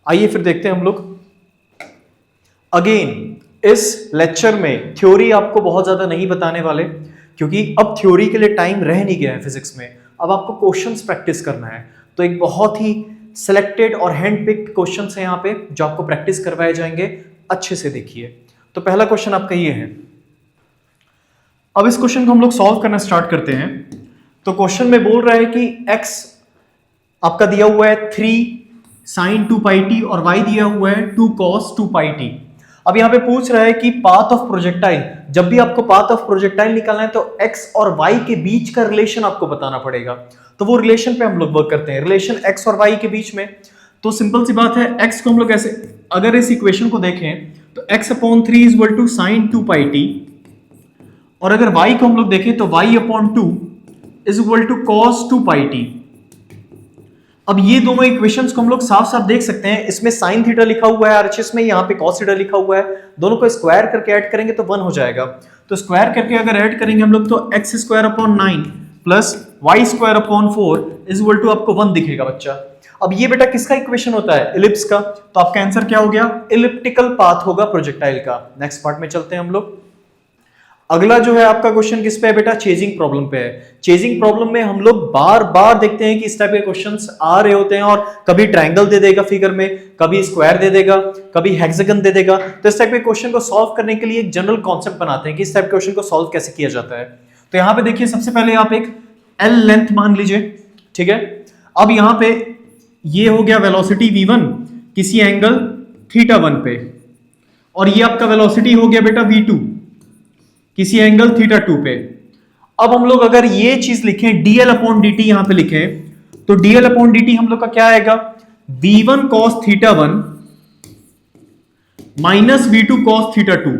आइए फिर देखते हैं हम लोग। अगेन इस लेक्चर में थ्योरी आपको बहुत ज्यादा नहीं बताने वाले, क्योंकि अब थ्योरी के लिए टाइम रह नहीं गया है फिजिक्स में। अब आपको क्वेश्चंस प्रैक्टिस करना है, तो एक बहुत ही सिलेक्टेड और हैंड पिक्ड क्वेश्चंस है यहाँ पे जो आपको प्रैक्टिस करवाए जाएंगे। अच्छे से देखिए। तो पहला क्वेश्चन आपका ये है। अब इस क्वेश्चन को हम लोग सॉल्व करना स्टार्ट करते हैं। तो क्वेश्चन में बोल रहा है कि x आपका दिया हुआ है 3 sin 2 pi t और y दिया हुआ है 2 cos 2 pi t। अब यहां पे पूछ रहा है कि पाथ ऑफ प्रोजेक्टाइल, जब भी आपको पाथ ऑफ प्रोजेक्टाइल निकालना है तो x और y के बीच का रिलेशन आपको बताना पड़ेगा। तो वो रिलेशन पे हम लोग वर्क करते हैं, रिलेशन x और y के बीच में। तो सिंपल सी बात है, x को हम लोग ऐसे, अगर इस इक्वेशन को देखें तो x/3 is equal to sin 2 pi t, और अगर y को हम लोग देखें तो y/2 is equal to cos 2 pi t। अब ये दोनों इक्वेशंस को हम लोग साफ साफ देख सकते हैं। इसमें साइन थीटा लिखा हुआ है आरएचएस में, यहाँ पे कॉस थीटा लिखा हुआ है। दोनों को स्क्वायर करके ऐड करेंगे तो 1 हो जाएगा। तो स्क्वायर करके अगर ऐड करेंगे हम लोग तो x² plus y² 4 is equal to आपको 1 दिखेगा बच्चा। अब ये बेटा किसका इक्वेशन होता है? इलिप्स का। तो आपका आंसर क्या हो गया? इलिप्टिकल पाथ होगा प्रोजेक्टाइल का। नेक्स्ट पार्ट में चलते हैं हम लोग। अगला जो है आपका क्वेश्चन किस पे है बेटा? चेजिंग प्रॉब्लम पे है। चेजिंग प्रॉब्लम में हम लोग बार बार देखते हैं कि इस टाइप के क्वेश्चंस आ रहे होते हैं, और कभी ट्रायंगल दे देगा फिगर में, कभी स्क्वायर दे देगा, कभी हेक्सागन दे देगा। तो इस टाइप के क्वेश्चन को सॉल्व करने के लिए एक जनरल कॉन्सेप्ट बनाते हैं कि इस टाइप के क्वेश्चन को सॉल्व कैसे किया जाता है। तो यहाँ पे देखिए, सबसे पहले आप एक एल लेंथ मान लीजिए, ठीक है। अब यहाँ पे ये हो गया वेलोसिटी v1 किसी एंगल θ1 पे, और ये आपका वेलोसिटी हो गया बेटा v2 किसी एंगल θ2 पे। अब हम लोग अगर ये चीज लिखें dl/dt, यहां पे लिखें तो dl/dt हम लोग का क्या आएगा? v1 cos θ1 minus v2 cos θ2।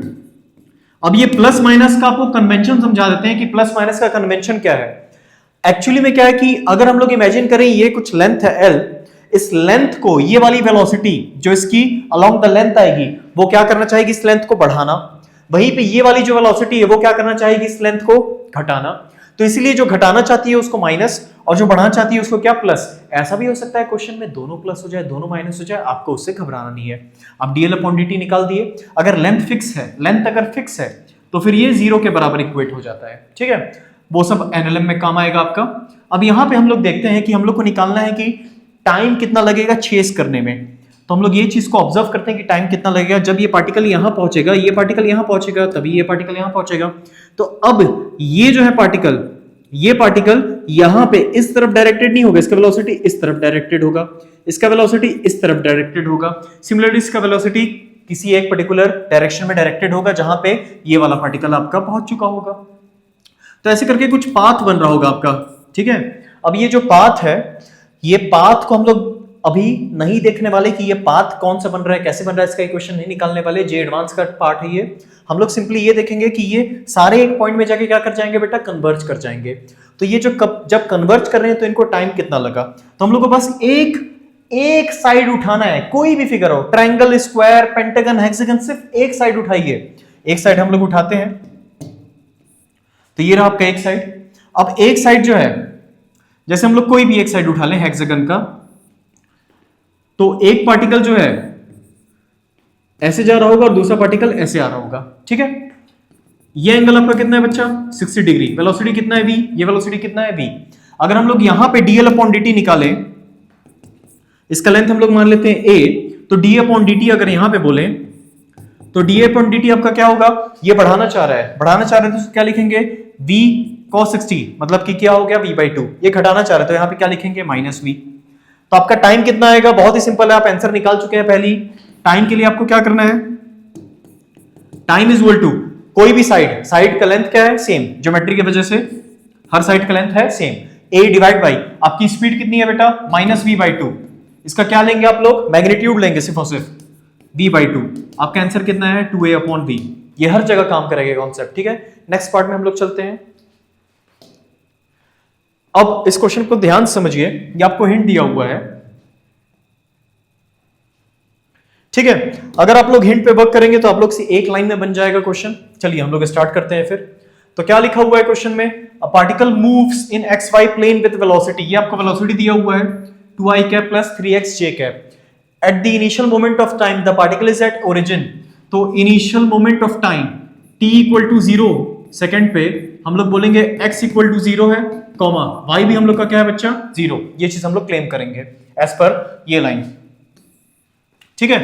अब ये प्लस माइनस का आपको कन्वेंशन समझा देते हैं कि प्लस माइनस का कन्वेंशन क्या है। एक्चुअली में क्या है कि अगर हम लोग इमेजिन करें ये कुछ लेंथ है l, इस लेंथ को, ये वाली वेलोसिटी जो इसकी अलोंग द लेंथ आएगी, वो क्या करना चाहेगी? इस लेंथ को बढ़ाना। वहीं पे ये वाली जो वेलोसिटी है वो क्या करना चाहेगी? इस लेंथ को घटाना। तो इसीलिए जो घटाना चाहती है उसको माइनस, और जो बढ़ाना चाहती है उसको क्या? प्लस। ऐसा भी हो सकता है क्वेश्चन में दोनों प्लस हो जाए, दोनों माइनस हो जाए, आपको उससे घबराना नहीं है। अब dl/dt निकाल दिए। अगर लेंथ फिक्स है, लेंथ अगर फिक्स है तो फिर ये 0 के बराबर इक्वेट हो जाता है, ठीक है। वो सब एनएलएम में काम आएगा आपका। अब यहां पे हम लोग देखते हैं कि हम लोग को निकालना है कि टाइम कितना लगेगा चेस करने में। तो हम लोग ये चीज को ऑब्जर्व करते हैं कि टाइम कितना लगेगा। जब ये पार्टिकल यहां पहुंचेगा, ये पार्टिकल यहां पहुंचेगा, तभी ये पार्टिकल यहां पहुंचेगा। तो अब ये जो है पार्टिकल, ये पार्टिकल यहां पे इस तरफ डायरेक्टेड नहीं होगा, इसका वेलोसिटी इस तरफ डायरेक्टेड होगा, इसका वेलोसिटी इस तरफ डायरेक्टेड होगा। सिमिलरली इसका वेलोसिटी किसी एक पर्टिकुलर डायरेक्शन में डायरेक्टेड होगा जहां पे ये वाला पार्टिकल आपका पहुंच चुका होगा। तो ऐसे करके कुछ पाथ बन रहा होगा आपका, ठीक है। अब ये जो पाथ है, ये पाथ को हम लोग अभी नहीं देखने वाले कि ये पाथ कौन सा बन रहा है, कैसे बन रहा है, इसका इक्वेशन नहीं निकालने वाले। जे एडवांस का पार्ट है ये। हम लोग सिंपली ये देखेंगे कि ये सारे एक पॉइंट में जाके क्या कर जाएंगे बेटा? कन्वर्ज कर जाएंगे। तो ये जो जब कन्वर्ज कर रहे हैं तो इनको टाइम कितना लगा? तो हम लोग को बस एक साइड उठाना है, कोई भी फिगर हो, ट्रायंगल, स्क्वायर, पेंटागन, हेक्सागन, सिर्फ एक साइड उठाइए। एक साइड हम लोग उठाते हैं, तो ये रहा आपका एक साइड। अब एक साइड जो है, जैसे हम लोग कोई भी एक साइड उठा लें हेक्सागन का, तो एक पार्टिकल जो है ऐसे जा रहा होगा और दूसरा पार्टिकल ऐसे आ रहा होगा, ठीक है। ये एंगल आपका कितना है बच्चा? 60 डिग्री। वेलोसिटी कितना है v? ये वेलोसिटी कितना है v? अगर हम लोग यहां पे dl/dt निकालें, इसका लेंथ हम लोग मान लेते हैं a, तो d/dt अगर यहां पे बोले तो d/dt आपका क्या होगा? ये बढ़ाना चाह रहा है, बढ़ाना चाह रहे हैं तो क्या लिखेंगे? v cos 60, मतलब कि क्या हो गया? v/2। ये घटाना चाह रहे हैं तो यहां पे क्या लिखेंगे? -v। तो आपका टाइम कितना आएगा? बहुत ही सिंपल है, आप आंसर निकाल चुके हैं पहली। टाइम के लिए आपको क्या करना है? टाइम इज इक्वल टू कोई भी साइड का लेंथ क्या है? सेम। ज्योमेट्री की वजह से हर साइड का लेंथ है सेम। a डिवाइड बाई आपकी स्पीड कितनी है बेटा? -v/2। इसका क्या लेंगे आप लोग? मैग्नीट्यूड लेंगे सिर्फ और सिर्फ, v/2। आपका आंसर कितना है? 2a/v। ये हर जगह काम करेगा कॉन्सेप्ट, ठीक है। नेक्स्ट पार्ट में हम लोग चलते हैं। अब इस क्वेश्चन को ध्यान समझिए, ये आपको हिंट दिया हुआ है, ठीक है। अगर आप लोग हिंट पे वर्क करेंगे तो आप लोग से एक लाइन में बन जाएगा क्वेश्चन। चलिए हम लोग स्टार्ट करते हैं फिर। तो क्या लिखा हुआ है क्वेश्चन में? A particle moves in xy plane with velocity. ये आपको वेलोसिटी दिया हुआ है 2i cap plus 3x j cap. At the initial moment of time the particle is at origin, तो initial moment of time t equal to 0 second पे हम लोग बोलेंगे x इक्वल टू 0 है, कॉमा y भी हम लोग का क्या है बच्चा 0, ये चीज हम लोग क्लेम करेंगे एज पर ये लाइन। ठीक है,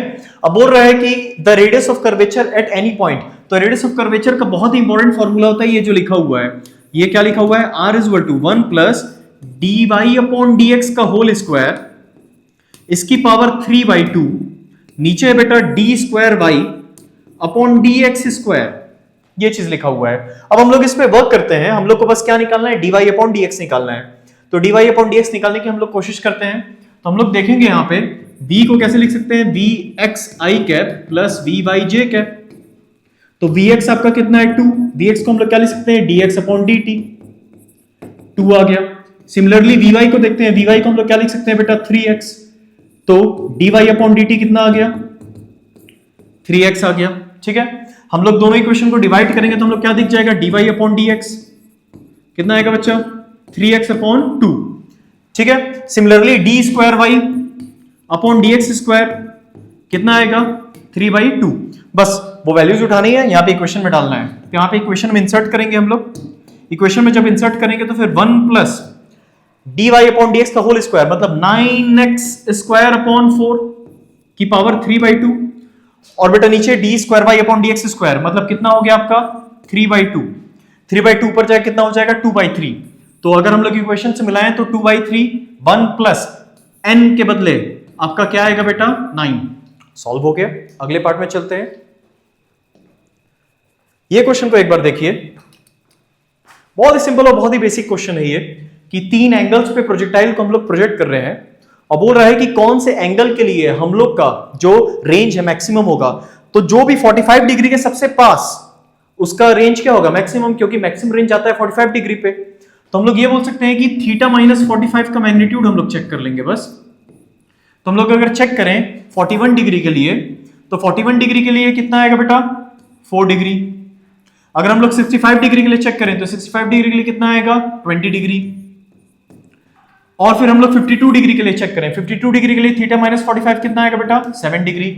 अब बोल रहा है कि the radius of curvature at any point, तो रेडियस ऑफ कर्वेचर का बहुत ही इंपॉर्टेंट फॉर्मूला होता है ये जो लिखा हुआ है, ये क्या लिखा हुआ है, r is equal to 1 plus dy upon dx का होल स्क्वायर इसकी पावर 3/2, नीचे है बेटा d square y upon dx square, ये चीज लिखा हुआ है। अब हम लोग इस पे वर्क करते हैं, हम लोग को बस क्या निकालना है, dy अपॉन dx निकालना है, तो dy अपॉन dx निकालने की हम लोग कोशिश करते हैं। तो हम लोग देखेंगे यहाँ पे v को कैसे लिख सकते हैं, vxi cap plus vyj cap, तो vx आपका कितना है 2, vx को हम लोग क्या लिख सकते हैं, dx अपॉन dt, 2 आ गया। सिमिलरली vy को देखते हैं, vy को हम लोग क्या लिख सकते हैं बेटा 3x, तो dy अपॉन dt कितना आ गया, 3x आ गया। ठीक है, हम लोग दोनों इक्वेशन को डिवाइड करेंगे तो हम लोग क्या दिख जाएगा, dy अपॉन dx कितना आएगा बच्चा 3x अपॉन 2। ठीक है, similarly d square y upon dx square कितना आएगा 3/2। बस वो वैल्यूज उठानी है, यहाँ पे इक्वेशन में डालना है, तो यहाँ पे इक्वेशन में इंसर्ट करेंगे हम लोग, इक्वेशन में जब इंसर्ट करेंगे तो फिर 1 प्लस dy अपॉन dx का होल स्क्वायर मतलब 9x स्क्वायर अपॉन 4 की पावर 3/2, और बेटा नीचे d square y upon dx square मतलब कितना हो गया आपका 3/2, 3/2 ऊपर जाए कितना हो जाएगा 2/3, तो अगर हम लोग इक्वेशन से मिलाएं तो 2/3, 1 प्लस n के बदले आपका क्या आएगा बेटा 9, सॉल्व हो गया। अगले पार्ट में चलते हैं, ये क्वेश्चन को एक बार देखिए, बहुत ही सिंपल और बहुत ही बेसिक क्वेश्चन है ये, कि 3 एंगल्स पे प्रोजेक्टाइल को हम लोग प्रोजेक्ट कर रहे हैं और बोल रहा है कि कौन से एंगल के लिए हम लोग का जो रेंज है मैक्सिमम होगा, तो जो भी 45 डिग्री के सबसे पास उसका रेंज क्या होगा मैक्सिमम, क्योंकि मैक्सिमम रेंज आता है 45 डिग्री पे, तो हम लोग ये बोल सकते हैं कि थीटा माइनस 45 का मैग्नीट्यूड हम लोग चेक कर लेंगे बस। तो हम लोग अगर चेक करें 41 डिग्री के लिए, तो 41 डिग्री के लिए कितना आएगा बेटा 4 डिग्री, अगर हम लोग 65 डिग्री के लिए चेक करें तो 65 डिग्री के लिए कितना आएगा 20 डिग्री, और फिर हम लोग 52 डिग्री के लिए चेक करें, 52 डिग्री के लिए थीटा माइनस 45 कितना आएगा बेटा 7 डिग्री,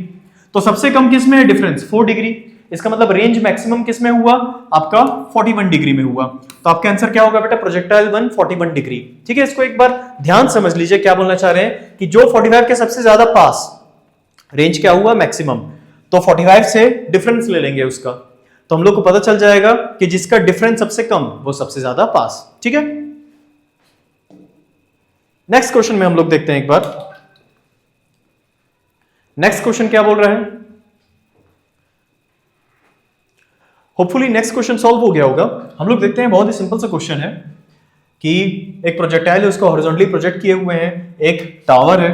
तो सबसे कम किस में है डिफरेंस 4 डिग्री, इसका मतलब रेंज मैक्सिमम किस में हुआ आपका 41 डिग्री में हुआ, तो आपका आंसर क्या होगा बेटा प्रोजेक्टाइल 1 41 डिग्री। ठीक है, इसको एक बार ध्यान समझ लीजिए क्या बोलना चाह रहे हैं, कि जो 45 के सबसे ज्यादा पास रेंज क्या हुआ मैक्सिमम, तो 45 से डिफरेंस ले लेंगे उसका, तो हम लोग को पता चल जाएगा कि जिसका डिफरेंस सबसे कम वो सबसे ज्यादा पास। ठीक है, नेक्स्ट क्वेश्चन में हम लोग देखते हैं एक बार, नेक्स्ट क्वेश्चन क्या बोल रहा है, होपफुली नेक्स्ट क्वेश्चन सॉल्व हो गया होगा। हम लोग देखते हैं, बहुत ही सिंपल सा क्वेश्चन है कि एक प्रोजेक्टाइल है उसको हॉरिजॉन्टली प्रोजेक्ट किए हुए हैं, एक टावर है,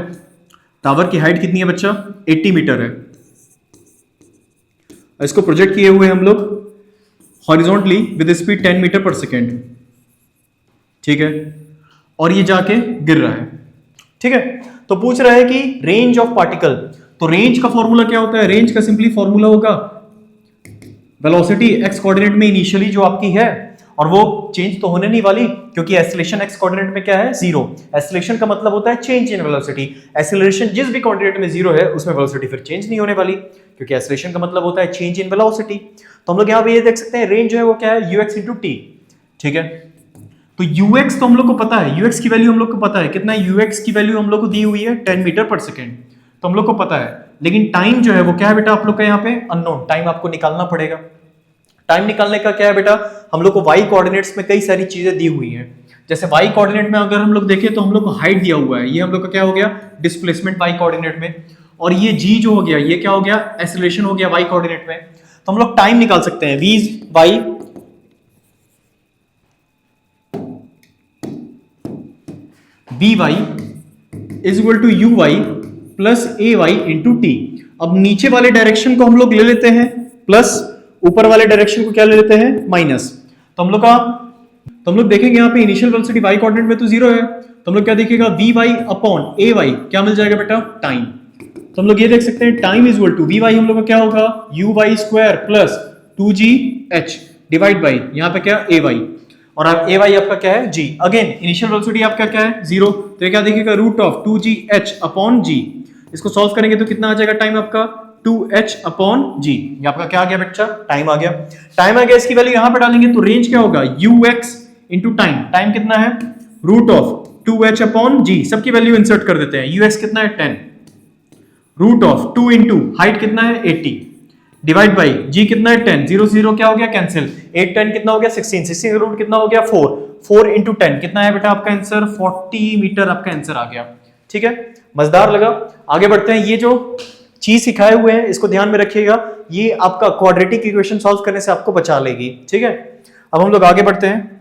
टावर की हाइट कितनी है बच्चा 80 मीटर है, इसको प्रोजेक्ट किए हुए हम लोग हॉरिजॉन्टली विद स्पीड 10 मीटर पर सेकेंड। ठीक है, और ये जाके गिर रहा है। ठीक है, तो पूछ रहा है कि रेंज ऑफ पार्टिकल, तो रेंज का फॉर्मूला क्या होता है, रेंज का सिंपली फॉर्मूला होगा वेलोसिटी एक्स कोऑर्डिनेट में इनिशियली जो आपकी है, और वो चेंज तो होने नहीं वाली क्योंकि एक्सेलरेशन एक्स कोऑर्डिनेट में क्या है 0, एक्सेलरेशन का मतलब होता है चेंज इन वेलोसिटी, एक्सेलरेशन जिस भी कोऑर्डिनेट में 0 है उसमें वेलोसिटी फिर चेंज नहीं होने वाली, क्योंकि एक्सेलरेशन का मतलब होता है चेंज इन वेलोसिटी। तो हम लोग यहाँ पे ये देख सकते हैं रेंज जो है वो क्या है ux इंटू टी। ठीक है, तो ux तो हम लोग को पता है, ux की वैल्यू हम लोग को पता है, कितना ux की वैल्यू हम लोग को दी हुई है 10 मीटर पर सेकेंड, तो हम लोग को पता है, लेकिन टाइम जो है वो क्या है बेटा आप लोग का यहाँ पे अननोन, टाइम आपको निकालना पड़ेगा। टाइम निकालने का क्या है बेटा, हम लोग को y कोऑर्डिनेट्स में कई सारी चीजें दी हुई हैं, जैसे y कोऑर्डिनेट में अगर हम लोग देखें तो हम लोग को हाइट दिया हुआ है, ये हम लोग का क्या हो गया डिस्प्लेसमेंट y कोऑर्डिनेट में, और ये g जो हो गया ये क्या हो गया एक्सेलरेशन हो गया y कोऑर्डिनेट में। तो हम लोग टाइम निकाल सकते हैं v y is equal to u y plus a y into टी। अब नीचे वाले डायरेक्शन को हम लोग ले लेते हैं प्लस, ऊपर वाले डायरेक्शन को क्या ले लेते हैं माइनस, तो हम लोग देखेंगे यहाँ पे इनिशियल वेलोसिटी y कोऑर्डिनेट में तो 0 है, तो हम लोग क्या देखिएगा v y upon a y क्या मिल जाएगा बेटा टाइम। तो हम लोग ये देख सकते हैं time is equal to v y हम लोग का क्या होगा u y square plus 2g h divide by यहाँ पे क्या ए वाई, और ए वाई आपका क्या है g, अगेन इनिशियल वेलोसिटी आपका क्या है 0, तो ये क्या देखिएगा root of 2g h upon g, इसको सॉल्व करेंगे तो कितना आ जाएगा टाइम आपका 2h अपॉन जी। ये आपका क्या आ गया बच्चा, टाइम आ गया। टाइम आ गया, इसकी वैल्यू यहां पे डालेंगे तो रेंज क्या होगा ux इंटू टाइम। टाइम कितना है रूट ऑफ 2h अपॉन जी, सबकी वैल्यू इंसर्ट कर देते हैं। ux कितना है 10, रूट ऑफ 2 इंटू हाइट कितना है 80 डिवाइड बाई जी कितना है 10, 0 0 क्या हो गया कैंसिल, 8 10 कितना हो गया 16, 16 का रूट कितना हो गया 4, 4 इंटू 10 कितना है बेटा आपका आंसर 40 मीटर आपका आंसर आ गया। ठीक है, मजेदार लगा। आगे बढ़ते हैं। ये जो चीज सिखाए हुए हैं इसको ध्यान में रखिएगा, ये आपका क्वाड्रेटिक इक्वेशन सॉल्व करने से आपको बचा लेगी। ठीक है, अब हम लोग आगे बढ़ते हैं।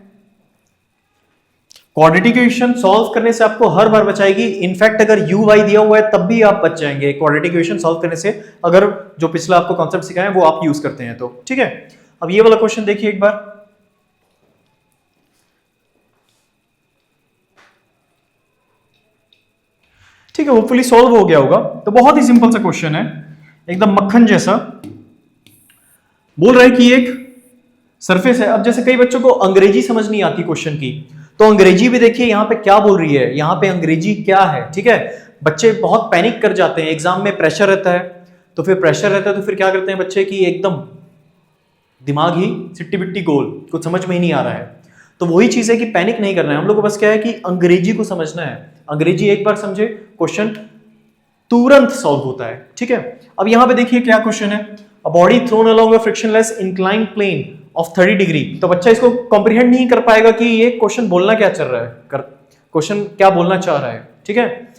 क्वाड्रेटिक इक्वेशन सॉल्व करने से आपको हर बार बचाएगी। इनफैक्ट अगर u y दिया हुआ है तब भी आप बच जाएंगे क्वाड्रेटिक इक्वेशन सॉल्व करने से, अगर जो पिछला आपको कॉन्सेप्ट सिखाया है वो आप यूज करते हैं तो। ठीक है, अब ये वाला क्वेश्चन देखिए एक बार। ठीक है, होपफुली सॉल्व हो गया होगा। तो बहुत ही सिंपल सा क्वेश्चन है, एकदम मक्खन जैसा। बोल रहा है कि एक सरफेस है। अब जैसे कई बच्चों को अंग्रेजी समझ नहीं आती क्वेश्चन की, तो अंग्रेजी भी देखिए यहाँ पे क्या बोल रही है, यहाँ पे अंग्रेजी क्या है। ठीक है, बच्चे बहुत पैनिक कर जाते हैं, एग्जाम में प्रेशर रहता है तो फिर क्या करते हैं बच्चे की एकदम दिमाग ही सिट्टी बिट्टी गोल, कुछ समझ में ही नहीं आ रहा है। तो वही चीज है कि पैनिक नहीं करना है हम लोग को, बस क्या है कि अंग्रेजी को समझना है। अंग्रेजी एक बार समझे क्वेश्चन तुरंत सॉल्व होता है। ठीक है, अब यहां पे देखिए क्या क्वेश्चन है, a body thrown along a frictionless inclined plane of 30 degree. तो बच्चा इसको कॉम्प्रिहेंड नहीं कर पाएगा कि ये क्वेश्चन बोलना क्या चल रहा है, क्वेश्चन क्या बोलना चाह रहा है। ठीक है,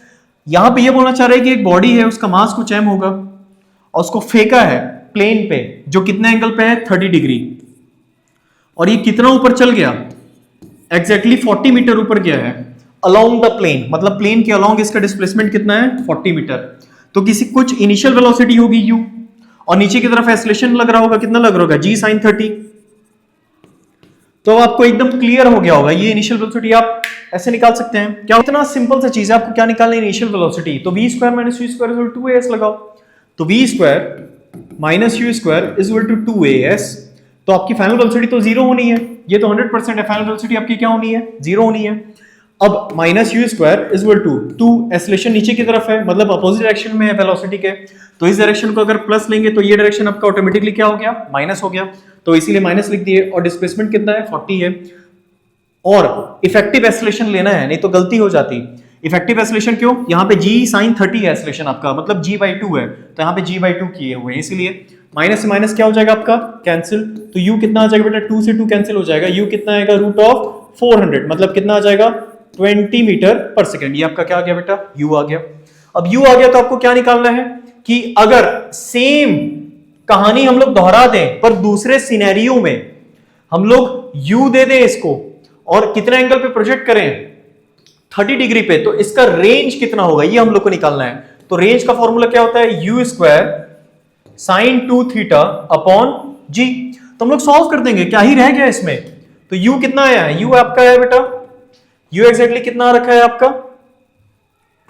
यहां पे ये बोलना चाह रहा है कि एक बॉडी है, उसका मास कुछ m होगा और उसको फेंका है प्लेन पे जो कितने एंगल पे है 30 डिग्री, और ये कितना ऊपर चल गया, एग्जैक्टली 40 मीटर ऊपर गया है अलोंग द प्लेन, मतलब प्लेन के अलोंग इसका डिस्प्लेसमेंट कितना है 40 मीटर। तो किसी कुछ इनिशियल वेलोसिटी होगी u, और नीचे की तरफ एक्सेलरेशन लग रहा होगा, कितना लग रहा होगा g sin 30। तो आपको एकदम क्लियर हो गया होगा, ये इनिशियल वेलोसिटी आप ऐसे निकाल सकते हैं। क्या इतना सिंपल सा चीज है, आपको क्या निकालना है इनिशियल वेलोसिटी, तो v square minus u square is equal to 2as लगाओ। तो v square minus u square is equal to 2as, तो आपकी फाइनल वेलोसिटी तो जीरो होनी है, ये तो 100% है, फाइनल वेलोसिटी आपकी क्या होनी है जीरो होनी है। अब minus u square is equal to 2, acceleration नीचे की तरफ है मतलब अपोजिट डायरेक्शन में है वेलोसिटी के, तो इस डायरेक्शन को अगर प्लस लेंगे तो ये डायरेक्शन आपका ऑटोमेटिकली क्या हो गया माइनस हो गया, तो इसीलिए माइनस लिख दिए। और डिस्प्लेसमेंट कितना है 40 है, और इफेक्टिव एक्सेलरेशन लेना है, नहीं तो गलती हो जाती। इफेक्टिव एक्सेलरेशन क्यों, यहाँ पे g sin 30 है एक्सेलरेशन आपका, मतलब g/2 है, तो यहाँ पे g/2 किए हुए हैं, इसीलिए माइनस से माइनस क्या हो जाएगा आपका कैंसिल। तो u कितना आ जाएगा बेटा, 2 से 2 कैंसिल हो जाएगा, u कितना आएगा रूट ऑफ 400, मतलब कितना आ जाएगा 20 मीटर पर सेकेंड। ये आपका क्या आ गया बेटा u आ गया। अब u आ गया तो आपको क्या निकालना है कि अगर सेम कहानी हम लोग दोहरा दें पर दूसरे सिनेरियो में हम लोग u दे दें इसको और कितना एंगल पे प्रोजेक्ट करें 30 डिग्री पे, तो इसका रेंज कितना होगा ये हम लोग को निकालना है। तो रेंज का फॉर्मूला क्या होता है u square sine 2 theta upon g। तो हम लोग सॉल्व कर देंगे, क्या ही रह गया इसमें। तो u कितना आया है, u आपका है बेटा u एग्जैक्टली कितना रखा है आपका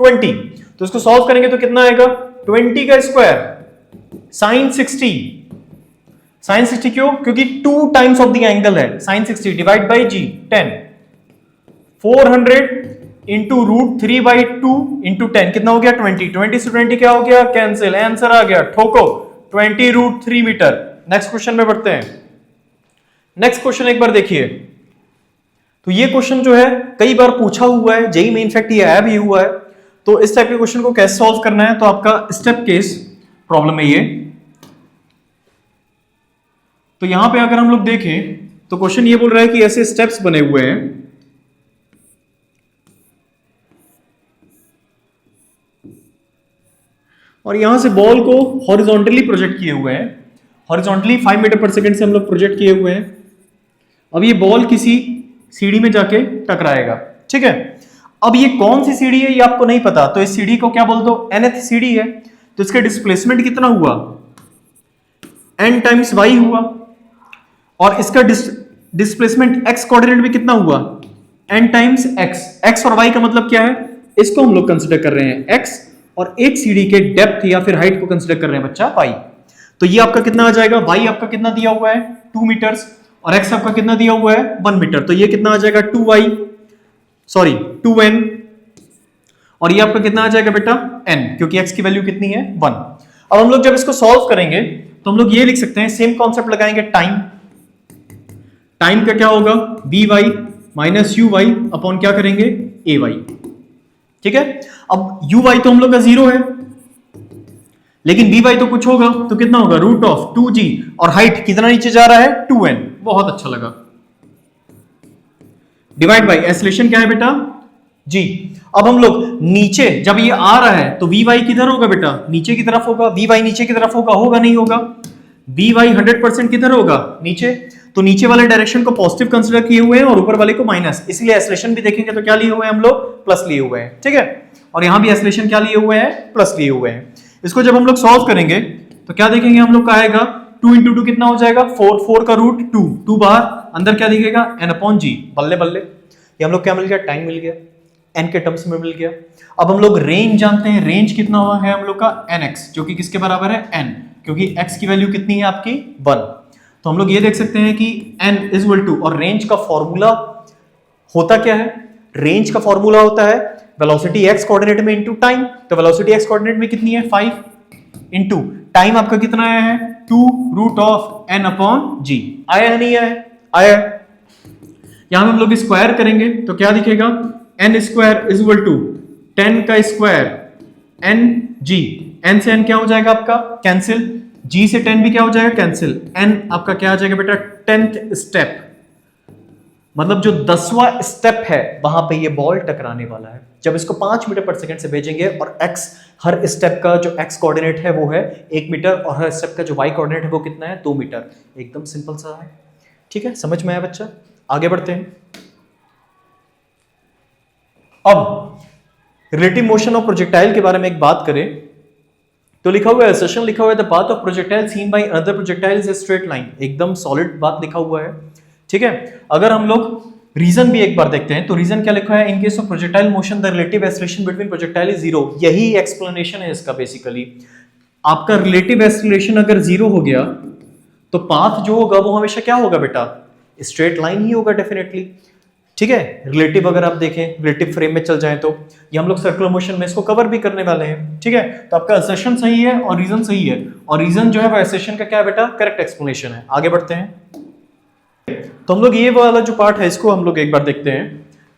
20, तो इसको सॉल्व करेंगे तो कितना आएगा 20 का स्क्वायर साइन 60। साइन 60 क्यों, क्योंकि 2 टाइम्स ऑफ द एंगल है, sine 60 divide by g 10, 400 into root 3/2 into 10 कितना हो गया 20, 20 से 20 क्या हो गया कैंसिल, आंसर आ गया ठोको 20 रूट 3 मीटर। नेक्स्ट क्वेश्चन में बढ़ते हैं। नेक्स्ट क्वेश्चन एक बार देखिए, तो ये क्वेश्चन जो है कई बार पूछा हुआ है, जेई में इनफैक्ट ये आया भी हुआ है। तो इस टाइप के क्वेश्चन को कैसे सॉल्व करना है, तो आपका स्टेप केस प्रॉब्लम है ये। तो यहां पे अगर हम लोग देखें तो क्वेश्चन ये बोल रहा है कि ऐसे स्टेप्स बने हुए हैं, और यहां से बॉल को हॉरिजॉन्टली प्रोजेक्ट किए हुए हैं, हॉरिजॉन्टली 5 मीटर पर सेकंड से हम लोग प्रोजेक्ट किए हुए हैं। अब ये बॉल किसी सीढ़ी में जाके टकराएगा, ठीक है। अब ये कौन सी सीढ़ी है ये आपको नहीं पता, तो इस सीढ़ी को क्या बोल दो nth सीढ़ी है, तो इसका डिस्प्लेसमेंट कितना हुआ n टाइम्स y हुआ, और इसका डिस्प्लेसमेंट x कोऑर्डिनेट में कितना हुआ n टाइम्स x। x और y का मतलब क्या है, इसको हम लोग कंसीडर कर रहे हैं x, और एक सीढ़ी के डेप्थ या फिर हाइट को कंसीडर कर रहे हैं बच्चा y। तो ये आपका कितना आ जाएगा, y आपका कितना दिया हुआ है 2 मीटर्स, और x आपका कितना दिया हुआ है 1 मीटर, तो ये कितना आ जाएगा 2n, और ये आपका कितना आ जाएगा बेटा n, क्योंकि x की वैल्यू कितनी है 1। अब हम लोग जब इसको सॉल्व करेंगे तो हम लोग ये लिख सकते हैं, सेम कॉन्सेप्ट लगाएंगे, टाइम। टाइम का क्या होगा v y minus u y upon क्या करेंगे ए वाई। ठीक है, अब यू वाई तो हम लोग का 0 है, लेकिन बी वाई तो कुछ होगा, तो कितना होगा रूट ऑफ 2g, और हाइट कितना नीचे जा रहा है 2n। बहुत अच्छा लगा। डिवाइड बाई एसलेशन क्या है बेटा g। अब हम लोग नीचे जब ये आ रहा है तो वी वाई किधर होगा बेटा, नीचे की तरफ होगा। वी वाई नीचे की तरफ होगा नहीं होगा? वी वाई 100% किधर होगा नीचे, तो नीचे वाले डायरेक्शन को पॉजिटिव कंसीडर किए हुए हैं और ऊपर वाले को माइनस, इसलिए एसलेशन भी देखेंगे तो क्या लिए हुए हैं हम लोग, प्लस लिए हुए हैं। ठीक है, और यहां भी एसलेशन क्या लिए हुए हैं, प्लस लिए हुए हैं। इसको जब हम लोग सॉल्व करेंगे तो क्या देखेंगे हम लोग का आएगा 2 into 2 कितना हो जाएगा 4, 4 का रूट 2, 2 बाहर, अंदर क्या दिखेगा n अपॉन जी। बल्ले बल्ले, ये हम लोग क्या मिल गया, टाइम मिल गया, n के टर्म्स में मिल गया। अब हम लोग रेंज जानते हैं, रेंज कितना हुआ है हम लोग का nx, जो कि किसके बराबर है n, क्योंकि x की वैल्यू कितनी है आपकी 1। तो हम लोग ये देख सकते हैं कि n इज इक्वल टू, और रेंज का फॉर्मूला होता क्या है, रेंज का फॉर्मूला होता है वेलोसिटी x कोऑर्डिनेट में इनटू टाइम। तो वेलोसिटी x कोऑर्डिनेट में कितनी है 5 इनटू टाइम आपका कितना आया है 2 root of n upon g। आया है नहीं आया, आया। यहां हम लोग स्क्वायर करेंगे तो क्या दिखेगा, n square is equal to 10 का स्क्वायर n g, n से n क्या हो जाएगा आपका कैंसिल, g से 10 भी क्या हो जाएगा कैंसिल, n आपका क्या आ जाएगा बेटा 10th स्टेप, मतलब जो 10वां स्टेप है वहां पे ये बॉल टकराने वाला है। जब इसको 5 मीटर पर सेकंड से भेजेंगे और x, हर स्टेप का जो x कोऑर्डिनेट है वो है 1 मीटर, और हर स्टेप का जो y कोऑर्डिनेट है वो कितना है 2 मीटर। एकदम सिंपल सा है। ठीक है, समझ में आया बच्चा? आगे बढ़ते हैं। अब रिलेटिव मोशन ऑफ प्रोजेक्टाइल के बारे में एक बात करें तो लिखा हुआ है, सेशन लिखा हुआ है, the path of projectile seen by another projectile is a straight line. एकदम सॉलिड बात लिखा हुआ है। ठीक है, अगर हम लोग रीजन भी एक बार देखते हैं तो रीजन क्या लिखा है, in case of projectile motion the relative acceleration between projectile is 0। यही एक्सप्लेनेशन है इसका। बेसिकली आपका रिलेटिव एक्सेलरेशन अगर 0 हो गया तो पाथ जो होगा वो हमेशा क्या होगा बेटा, स्ट्रेट लाइन ही होगा डेफिनेटली। ठीक है, रिलेटिव अगर आप देखें, रिलेटिव फ्रेम में चल जाए तो ये हम लोग सर्कुलर मोशन में इसको कवर भी करने वाले हैं। ठीक है, तो आपका असर्शन सही है और रीजन सही है, और रीजन जो है वो असर्शन का क्या है बेटा, करेक्ट एक्सप्लेनेशन है। आगे बढ़ते हैं। तो हम लोग ये वाला जो पार्ट है इसको हम लोग एक बार देखते हैं।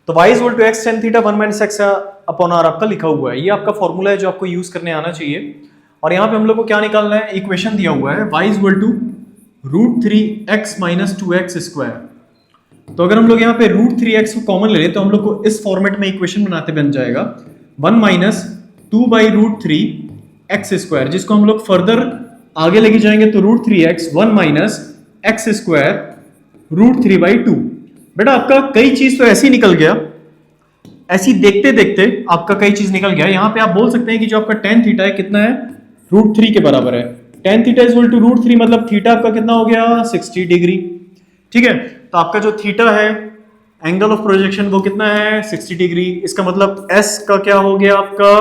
तो y equal to x tan theta 1 minus x upon r आपका लिखा हुआ है। ये आपका फॉर्मूला है जो आपको यूज करने आना चाहिए। और यहाँ पे हम लोग को क्या निकालना है, इक्वेशन दिया हुआ है y equal to √3x minus 2x square. तो अगर हम लोग यहाँ पे √3x को कॉमन ले लें तो हम लोग को इस फॉर्मेट में इक्वेशन बनाते बन जाएगा 1 माइनस 2/√3x स्क्वायर, जिसको हम लोग फर्दर आगे लेके जाएंगे तो √3x 1 माइनस x स्क्वायर √3/2। बेटा आपका कई चीज तो ऐसे ही निकल गया, ऐसी देखते देखते आपका कई चीज निकल गया। यहां पे आप बोल सकते हैं कि जो आपका tan थीटा है कितना है √3 के बराबर है। tan थीटा इक्वल टू √3 मतलब थीटा आपका कितना हो गया 60 डिग्री। ठीक है, तो आपका जो थीटा है एंगल ऑफ प्रोजेक्शन वो कितना है 60 डिग्री। इसका मतलब s का क्या हो गया आपका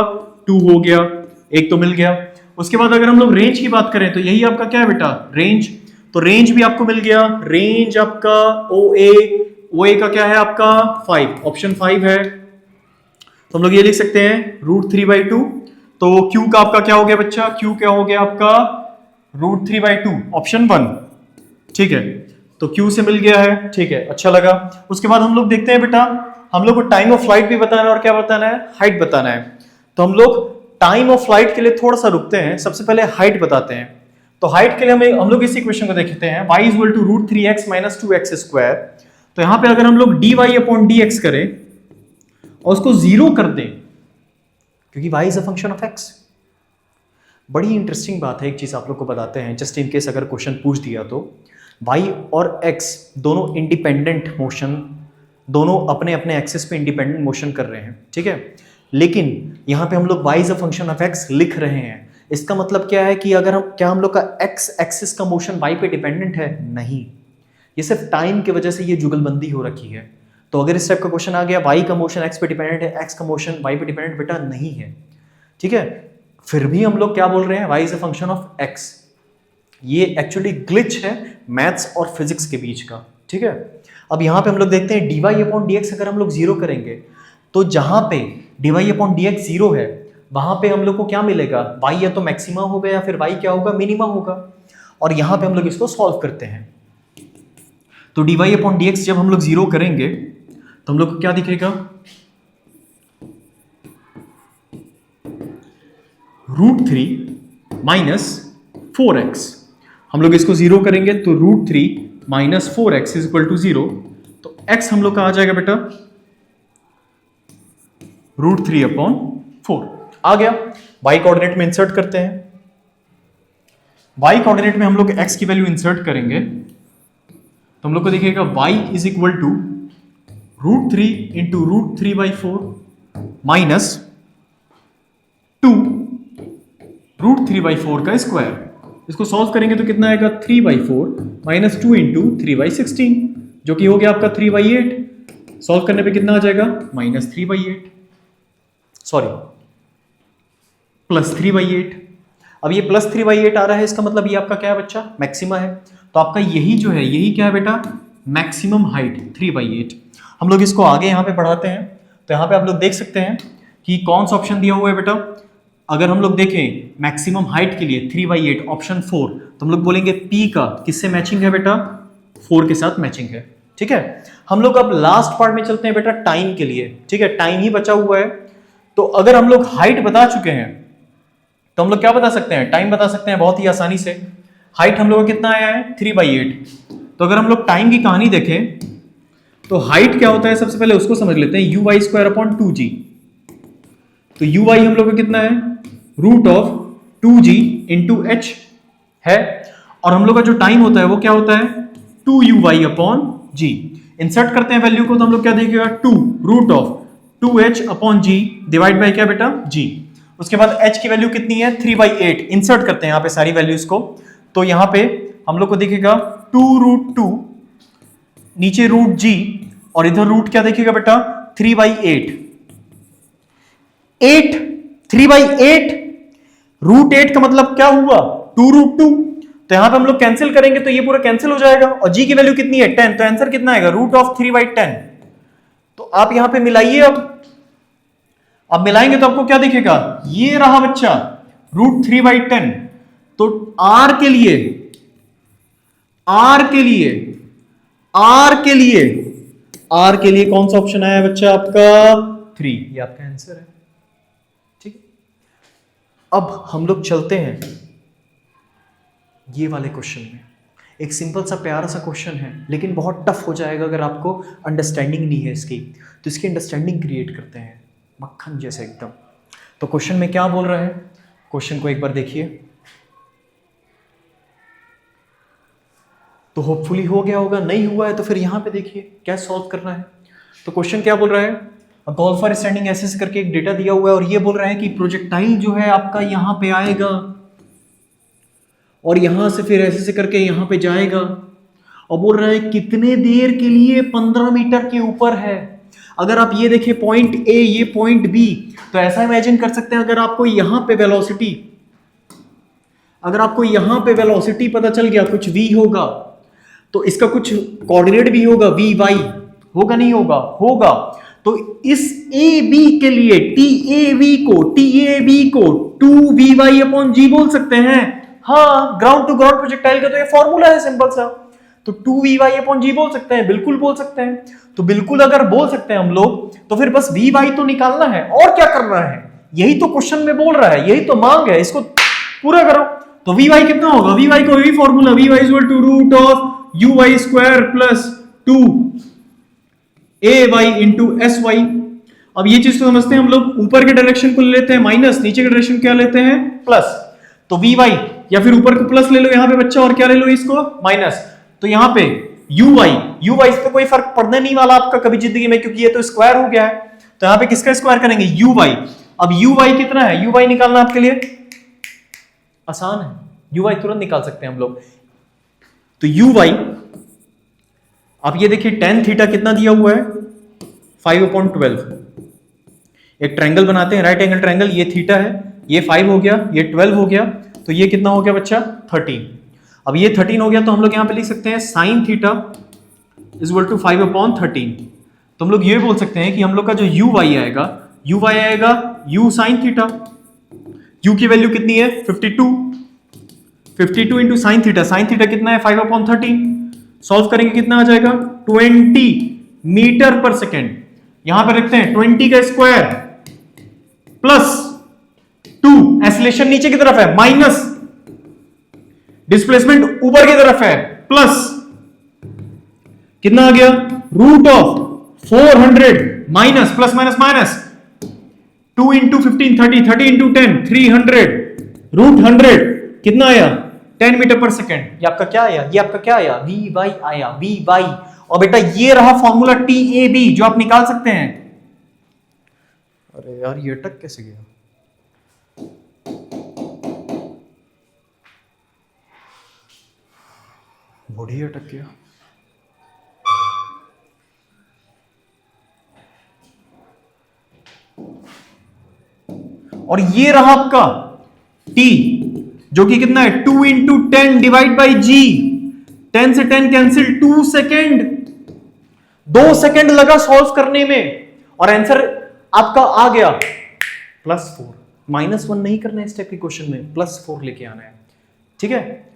2 हो गया, एक तो मिल गया। उसके बाद अगर हम लोग रेंज की बात करें तो यही आपका क्या है बेटा रेंज, तो रेंज भी आपको मिल गया। रेंज आपका OA का क्या है आपका 5, ऑप्शन 5 है। तो हम लोग ये लिख सकते हैं √3/2। तो Q का आपका क्या हो गया बच्चा, Q क्या हो गया आपका √3/2, ऑप्शन 1। ठीक है, तो Q से मिल गया है। ठीक है, अच्छा लगा। उसके बाद हम लोग देखते हैं बेटा, हम लोग को टाइम ऑफ फ्लाइट भी बताना है और क्या बताना है, हाइट बताना है। तो हम लोग टाइम ऑफ फ्लाइट के लिए थोड़ा सा रुकते हैं, सबसे पहले हाइट बताते हैं। तो हाइट के लिए हम लोग इस इक्वेशन को देखते हैं y equal to √3x minus 2x square. तो यहां पे अगर हम लोग dy अपॉन dx करें और उसको 0 कर दें, क्योंकि y is a function of x। बड़ी इंटरेस्टिंग बात है, एक चीज आप लोग को बताते हैं जस्ट इन केस अगर क्वेश्चन पूछ दिया तो। y और x दोनों इंडिपेंडेंट मोशन, दोनों अपने अपने एक्सिस पे इंडिपेंडेंट मोशन कर रहे हैं। ठीक है, लेकिन यहां पे हम लोग y is a function of x लिख रहे हैं। इसका मतलब क्या है कि अगर हम लोग का x एक्सिस का मोशन y पे डिपेंडेंट है, नहीं, ये सिर्फ टाइम की वजह से ये जुगलबंदी हो रखी है। तो अगर इस टाइप का क्वेश्चन आ गया y का मोशन x पे डिपेंडेंट है, x का मोशन y पे डिपेंडेंट बेटा नहीं है। ठीक है, फिर भी हम लोग क्या बोल रहे हैं y is a function of x। ये एक्चुअली ग्लिच है मैथ्स और फिजिक्स के बीच का। ठीक है, अब यहां पे हम लोग देखते हैं dy अपॉन dx अगर हम लोग 0 करेंगे तो जहां पे dy अपॉन dx 0 है, वहां पे हम लोग को क्या मिलेगा, y या तो मैक्सिमा होगा या फिर y क्या होगा, मिनिमा होगा। और यहां पे हम लोग इसको सॉल्व करते हैं, तो dy अपॉन dx जब हम लोग 0 करेंगे तो हम लोग को क्या दिखेगा, √3 माइनस 4x। हम लोग इसको 0 करेंगे तो √3 minus 4x is equal to 0। तो x हम लोग का आ जाएगा बेटा √3 अपॉन 4 आ गया। y कोऑर्डिनेट में इंसर्ट करते हैं, y कोऑर्डिनेट में हम लोग x की वैल्यू इंसर्ट करेंगे तो हम लोग को दिखेगा y is equal to √3 into √3/4 minus 2 √3/4 का स्क्वायर। इसको सॉल्व करेंगे तो कितना आएगा, 3/4 माइनस 2 इंटू 3/16 जो कि हो गया आपका 3/8। सॉल्व करने पे कितना आ जाएगा, माइनस 3/8, सॉरी प्लस 3/8। अब ये प्लस 3/8 आ रहा है, इसका मतलब ये आपका क्या है बच्चा, मैक्सिमा है। तो आपका यही जो है, यही क्या है बेटा, मैक्सिमम हाइट 3/8। हम लोग इसको आगे यहाँ पे बढ़ाते हैं तो यहाँ पे आप लोग देख सकते हैं कि कौन सा ऑप्शन दिया हुआ है बेटा। अगर हम लोग देखें मैक्सिमम हाइट के लिए 3/8 ऑप्शन 4, तो हम लोग बोलेंगे P का किससे मैचिंग है बेटा, 4 के साथ मैचिंग है। ठीक है, हम लोग अब लास्ट पार्ट में चलते हैं बेटा, टाइम के लिए। ठीक है, टाइम ही बचा हुआ है। तो अगर हम लोग हाइट बता चुके हैं तो हम लोग क्या बता सकते हैं, टाइम बता सकते हैं बहुत ही आसानी से। हाइट हम लोग का कितना आया है, 3/8। तो अगर हम लोग टाइम की कहानी देखें तो हाइट क्या होता है, सबसे पहले उसको समझ लेते हैं, uy² अपॉन 2g। तो uy हम लोग का कितना है, √2g इंटू h है, और हम लोग का जो टाइम होता है वो क्या होता है, 2uy अपॉन g। इंसर्ट करते हैं वैल्यू को तो हम लोग क्या देखेगा, 2√2h upon g divide by क्या बेटा, g। उसके बाद h की वैल्यू कितनी है, 3/8। इंसर्ट करते हैं यहाँ पे सारी वैल्यूज को, तो यहाँ पे हम लोग को दिखेगा 2√2 नीचे √g और इधर रूट क्या देखिएगा बेटा, 3/8। 3/8 √8 का मतलब क्या हुआ, 2√2। तो यहां पे हम लोग कैंसिल करेंगे तो ये पूरा कैंसिल हो जाएगा, और g की वैल्यू कितनी है, 10। तो आंसर कितना आएगा, √3/10। तो आप यहां पे मिलाइए। अब मिलाएंगे तो आपको क्या दिखेगा, ये रहा बच्चा √3/10। तो r के लिए कौन सा ऑप्शन आया बच्चा आपका, 3। ये आपका आंसर है। ठीक है, अब हम लोग चलते हैं ये वाले क्वेश्चन में। एक सिंपल सा प्यारा सा क्वेश्चन है, लेकिन बहुत टफ हो जाएगा अगर आपको अंडरस्टैंडिंग नहीं है इसकी। तो इसकी अंडरस्टैंडिंग क्रिएट करते हैं मक्खन जैसे एकदम। तो क्वेश्चन में क्या बोल रहा है, क्वेश्चन को एक बार देखिए। तो होपफुली हो गया होगा, नहीं हुआ है तो फिर यहां पे देखिए क्या सॉल्व करना है। तो क्वेश्चन क्या बोल रहा है, गोल्फर स्टैंडिंग ऐसे करके एक डेटा दिया हुआ है, और ये बोल रहा है कि प्रोजेक्टाइल जो है आपका यहां पे आएगा और यहां से फिर ऐसे करके यहां पे जाएगा, और बोल रहा है कितने देर के लिए, 15 मीटर के ऊपर है। अगर आप ये देखें पॉइंट ए, ये पॉइंट बी, तो ऐसा इमेजिन कर सकते हैं अगर आपको यहां पे वेलोसिटी पता चल गया, कुछ v होगा, तो इसका कुछ कोऑर्डिनेट भी होगा, वी वाई होगा, नहीं होगा, होगा। तो इस ए बी के लिए टी ए बी को 2vy अपॉन जी बोल सकते हैं। हाँ, ग्राउंड टू ग्राउंड प्रोजेक्टाइल का तो ये फॉर्मूला है सिंपल सा। तो 2vy अपॉन जी बोल सकते हैं, बिल्कुल बोल सकते हैं। तो बिल्कुल अगर बोल सकते हैं हम लोग, तो फिर बस vy तो निकालना है, और क्या करना है, यही तो क्वेश्चन में बोल रहा है, यही तो मांग है, इसको पूरा करो। तो vy कितना होगा, vy को वही formula, vy is equal to √uy² plus 2ay into sy। अब ये चीज तो समझते हैं हम लोग, ऊपर के डायरेक्शन को ले लेते हैं माइनस, नीचे के डायरेक्शन क्या लेते हैं, प्लस। तो vy या फिर ऊपर को प्लस ले लो यहां पे बच्चा, और क्या ले लो इसको, माइनस। तो यहां पे uy से तो कोई फर्क पड़ने नहीं वाला आपका कभी जिंदगी में, क्योंकि ये तो स्क्वायर हो गया है। तो यहां पे किसका स्क्वायर करेंगे, uy। अब uy कितना है, uy निकालना आपके लिए आसान है, uy तुरंत निकाल सकते हैं हम लोग। तो uy, आप ये देखिए tan थीटा कितना दिया हुआ है, 5/12। एक ट्रायंगल बनाते हैं, राइट एंगल ट्रायंगल, ये थीटा है, ये 5 हो गया, ये 12 हो गया, तो ये कितना हो गया बच्चा, 13। अब ये 13 हो गया, तो हम लोग यहां पे लिख सकते हैं sin theta is equal to 5/13। तो हम लोग ये बोल सकते हैं कि हम लोग का जो uy आएगा यू वाई आएगा यू साइन थीटा, यू की वैल्यू कितनी है 52 इंटू साइन थीटा कितना है 5/13, सॉल्व करेंगे कितना आ जाएगा 20 मीटर पर सेकेंड, यहां पर रखते हैं 20 का स्क्वायर प्लस 2, एसिलेशन नीचे की तरफ है माइनस, डिस्प्लेसमेंट ऊपर की तरफ है प्लस, कितना आ गया root of 400 minus plus minus minus 2 into 15 30 into 10 300 root 100 कितना आया 10 मीटर पर सेकेंड। ये आपका क्या आया, ये आपका क्या आया वी वाई आया वी वाई। और बेटा ये रहा फॉर्मूला टी ए बी जो आप निकाल सकते हैं। अरे यार ये अटक कैसे गया, बॉडी अटक गया। और ये रहा आपका t जो कि कितना है 2 इंटू 10 डिवाइड बाई जी, 10 से 10 कैंसिल 2 सेकेंड, 2 सेकेंड लगा सॉल्व करने में और आंसर आपका आ गया +4। -1 नहीं करना है इस टाइप के क्वेश्चन में, +4 लेके आना है। ठीक है।